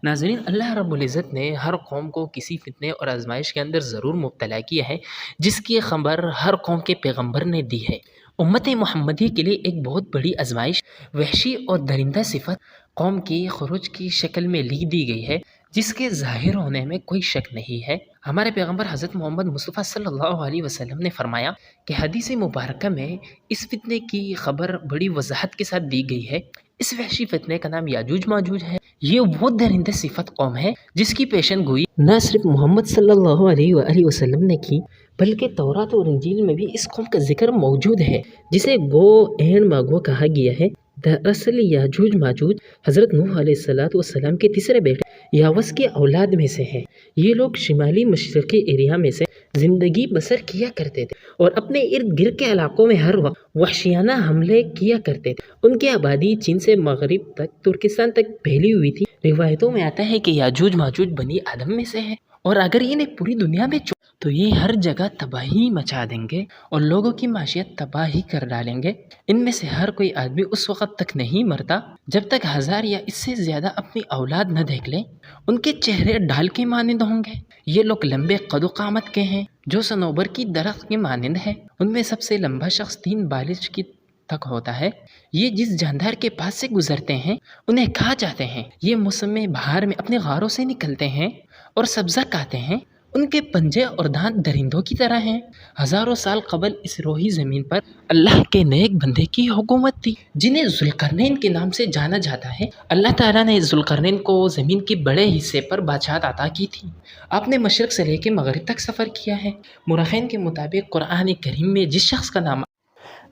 ناظرین، اللہ رب العزت نے ہر قوم کو کسی فتنے اور آزمائش کے اندر ضرور مبتلا کیا ہے، جس کی خبر ہر قوم کے پیغمبر نے دی ہے۔ امت محمدی کے لیے ایک بہت بڑی آزمائش وحشی اور درندہ صفت قوم کی خروج کی شکل میں لکھ دی گئی ہے، جس کے ظاہر ہونے میں کوئی شک نہیں ہے۔ ہمارے پیغمبر حضرت محمد مصطفیٰ صلی اللہ علیہ وسلم نے فرمایا کہ حدیث مبارکہ میں اس فتنے کی خبر بڑی وضاحت کے ساتھ دی گئی ہے۔ اس وحشی فتنے کا نام یاجوج ماجوج ہے۔ یہ وہ درندہ صفت قوم ہے جس کی پیشن گوئی نہ صرف محمد صلی اللہ علیہ وآلہ وسلم نے کی، بلکہ تورات اور انجیل میں بھی اس قوم کا ذکر موجود ہے، جسے گو اینڈ ماگو کہا گیا ہے۔ دراصل یاجوج ماجوج حضرت نوح علیہ السلام کے تیسرے بیٹے یاوس کی اولاد میں سے ہیں۔ یہ لوگ شمالی مشرقی ایریا میں سے زندگی بسر کیا کرتے تھے اور اپنے ارد گرد کے علاقوں میں ہر وقت وحشیانہ حملے کیا کرتے تھے۔ ان کی آبادی چین سے مغرب تک ترکستان تک پھیلی ہوئی تھی۔ روایتوں میں آتا ہے کہ یاجوج ماجوج بنی آدم میں سے ہے، اور اگر انہیں پوری دنیا میں تو یہ ہر جگہ تباہی مچا دیں گے اور لوگوں کی معیشت تباہی کر ڈالیں گے۔ ان میں سے ہر کوئی آدمی اس وقت تک نہیں مرتا جب تک 1000 یا اس سے زیادہ اپنی اولاد نہ دیکھ لیں۔ ان کے چہرے ڈھال کے مانند ہوں گے۔ یہ لوگ لمبے قد و قامت کے ہیں، جو صنوبر کی درخت کے مانند ہے۔ ان میں سب سے لمبا شخص 3 بالش کی تک ہوتا ہے۔ یہ جس جاندار کے پاس سے گزرتے ہیں انہیں کھا جاتے ہیں۔ یہ موسم بہار میں اپنے غاروں سے نکلتے ہیں اور سبزہ کھاتے ہیں۔ ان کے پنجے اور دانت درندوں کی طرح ہیں۔ ہزاروں سال قبل اس روحی زمین پر اللہ کے نیک بندے کی حکومت تھی، جنہیں ذوالقرنین کے نام سے جانا جاتا ہے۔ اللہ تعالیٰ نے ذوالقرنین کو زمین کے بڑے حصے پر بادشاہت عطا کی تھی۔ آپ نے مشرق سے لے کے مغرب تک سفر کیا ہے۔ مورخین کے مطابق قرآن کریم میں جس شخص کا نام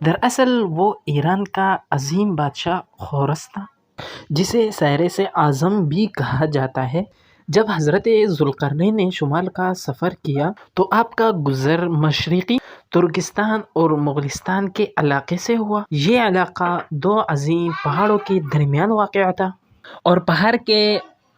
دراصل وہ ایران کا عظیم بادشاہ خورس تھا، جسے سحرس اعظم بھی کہا جاتا ہے۔ جب حضرت ذوالقرنین نے شمال کا سفر کیا تو آپ کا گزر مشرقی ترکستان اور مغلستان کے علاقے سے ہوا۔ یہ علاقہ 2 عظیم پہاڑوں کے درمیان واقع تھا، اور پہاڑ کے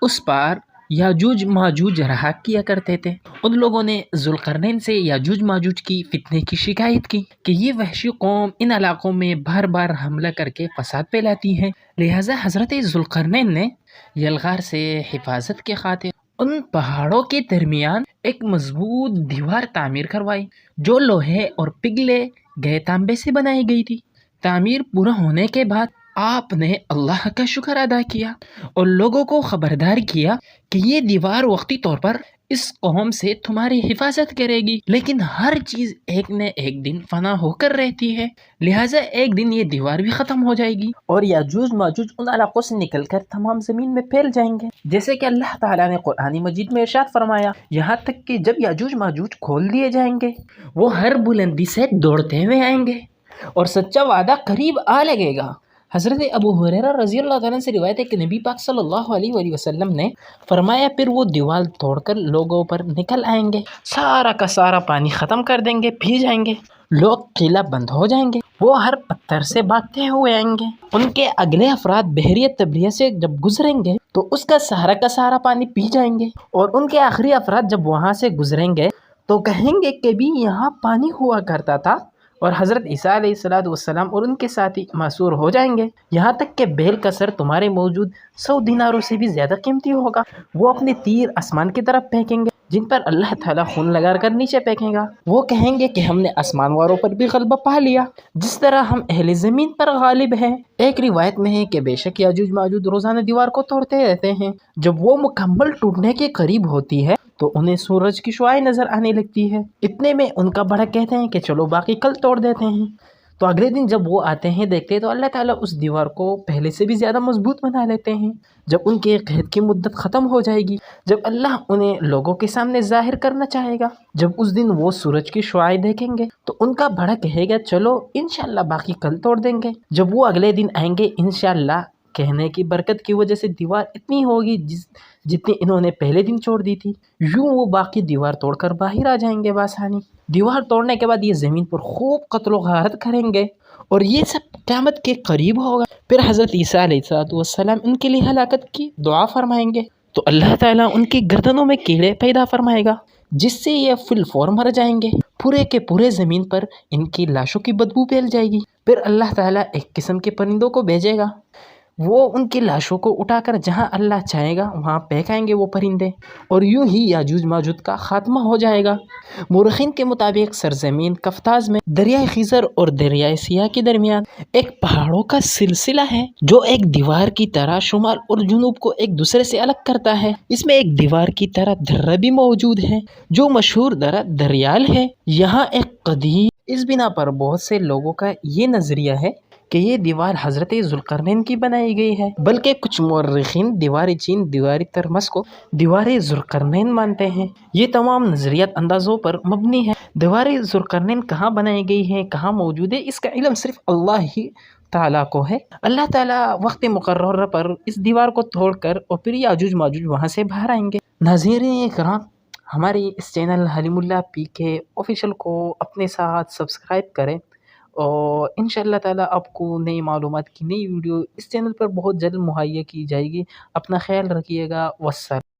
اس پار یاجوج ماجوج رہا کیا کرتے تھے۔ ان لوگوں نے ذوالقرنین سے یاجوج ماجوج کی فتنے کی شکایت کی کہ یہ وحشی قوم ان علاقوں میں بار بار حملہ کر کے فساد پھیلاتی ہے۔ لہٰذا حضرت ذوالقرنین نے یلغار سے حفاظت کے خاطر ان پہاڑوں کے درمیان ایک مضبوط دیوار تعمیر کروائی، جو لوہے اور پگھلے گئے تانبے سے بنائی گئی تھی۔ تعمیر پورا ہونے کے بعد آپ نے اللہ کا شکر ادا کیا اور لوگوں کو خبردار کیا کہ یہ دیوار وقتی طور پر اس قوم سے تمہاری حفاظت کرے گی، لیکن ہر چیز ایک نہ ایک دن فنا ہو کر رہتی ہے، لہٰذا ایک دن یہ دیوار بھی ختم ہو جائے گی اور یاجوج ماجوج ان علاقوں سے نکل کر تمام زمین میں پھیل جائیں گے، جیسے کہ اللہ تعالیٰ نے قرآن مجید میں ارشاد فرمایا، یہاں تک کہ جب یاجوج ماجوج کھول دیے جائیں گے وہ ہر بلندی سے دوڑتے ہوئے آئیں گے اور سچا وعدہ قریب آ لگے گا۔ حضرت ابو ہریرہ رضی اللہ تعالیٰ سے روایت ہے کہ نبی پاک صلی اللہ علیہ وآلہ وسلم نے فرمایا، پھر وہ دیوار توڑ کر لوگوں پر نکل آئیں گے، سارا کا سارا پانی ختم کر دیں گے، پی جائیں گے، لوگ قلعہ بند ہو جائیں گے، وہ ہر پتھر سے بھاگتے ہوئے آئیں گے۔ ان کے اگلے افراد بحیرہ تبریہ سے جب گزریں گے تو اس کا سارا پانی پی جائیں گے، اور ان کے آخری افراد جب وہاں سے گزریں گے تو کہیں گے کہ بھی یہاں پانی ہوا کرتا تھا، اور حضرت عیسیٰ علیہ السلام اور ان کے ساتھی معصور ہو جائیں گے، یہاں تک کہ بیل کا سر تمہارے موجود 100 دیناروں سے بھی زیادہ قیمتی ہوگا۔ وہ اپنے تیر آسمان کی طرف پھینکیں گے، جن پر اللہ تعالیٰ خون لگا کر نیچے پھینکیں گا۔ وہ کہیں گے کہ ہم نے آسمان والوں پر بھی غلبہ پا لیا، جس طرح ہم اہل زمین پر غالب ہیں۔ ایک روایت میں ہے کہ بے شک یاجوج ماجوج روزانہ دیوار کو توڑتے رہتے ہیں۔ جب وہ مکمل ٹوٹنے کے قریب ہوتی ہے تو انہیں سورج کی شعاع نظر آنے لگتی ہے۔ اتنے میں ان کا بڑا کہتے ہیں کہ چلو باقی کل توڑ دیتے ہیں۔ تو اگلے دن جب وہ آتے ہیں دیکھتے تو اللہ تعالیٰ اس دیوار کو پہلے سے بھی زیادہ مضبوط بنا لیتے ہیں۔ جب ان کے قید کی مدت ختم ہو جائے گی، جب اللہ انہیں لوگوں کے سامنے ظاہر کرنا چاہے گا، جب اس دن وہ سورج کی شعاع دیکھیں گے تو ان کا بڑا کہے گا چلو انشاءاللہ باقی کل توڑ دیں گے۔ جب وہ اگلے دن آئیں گے انشاءاللہ کہنے کی برکت کی وجہ سے دیوار اتنی ہوگی جتنی انہوں نے پہلے دن چھوڑ دی تھی، یوں وہ باقی دیوار توڑ کر باہر آ جائیں گے بآسانی۔ دیوار توڑنے کے بعد یہ زمین پر خوب قتل و غارت کریں گے اور یہ سب قیامت کے قریب ہوگا۔ پھر حضرت عیسیٰ علیہ السلام ان کے لیے ہلاکت کی دعا فرمائیں گے تو اللہ تعالیٰ ان کی گردنوں میں کیڑے پیدا فرمائے گا، جس سے یہ فی الفور مر جائیں گے۔ پورے کے پورے زمین پر ان کی لاشوں کی بدبو پھیل جائے گی۔ پھر اللہ تعالیٰ ایک قسم کے پرندوں کو بھیجے گا، وہ ان کی لاشوں کو اٹھا کر جہاں اللہ چاہے گا وہاں پھینکیں گے وہ پرندے، اور یوں ہی یاجوج ماجوج کا خاتمہ ہو جائے گا۔ مورخین کے مطابق سرزمین قفقاز میں دریائے خیزر اور دریائے سیاہ کے درمیان ایک پہاڑوں کا سلسلہ ہے جو ایک دیوار کی طرح شمال اور جنوب کو ایک دوسرے سے الگ کرتا ہے۔ اس میں ایک دیوار کی طرح درہ بھی موجود ہے جو مشہور درہ دریال ہے۔ یہاں ایک قدیم اس بنا پر بہت سے لوگوں کا یہ نظریہ ہے کہ یہ دیوار حضرت ذوالقرنین کی بنائی گئی ہے، بلکہ کچھ مورخین دیوار چین دیوار ترمس کو دیوار ذوالقرنین مانتے ہیں۔ یہ تمام نظریات اندازوں پر مبنی ہے۔ دیوار ذوالقرنین کہاں بنائی گئی ہے، کہاں موجود ہے، اس کا علم صرف اللہ ہی تعالیٰ کو ہے۔ اللہ تعالیٰ وقت مقررہ پر اس دیوار کو توڑ کر اور پھر یاجوج ماجوج وہاں سے باہر آئیں گے۔ ناظرین کرام، ہمارے اس چینل حلیم اللہ پی کے آفیشیل کو اپنے ساتھ سبسکرائب کریں، اور انشاءاللہ تعالیٰ آپ کو نئی معلومات کی نئی ویڈیو اس چینل پر بہت جلد مہیا کی جائے گی۔ اپنا خیال رکھیے گا، والسلام۔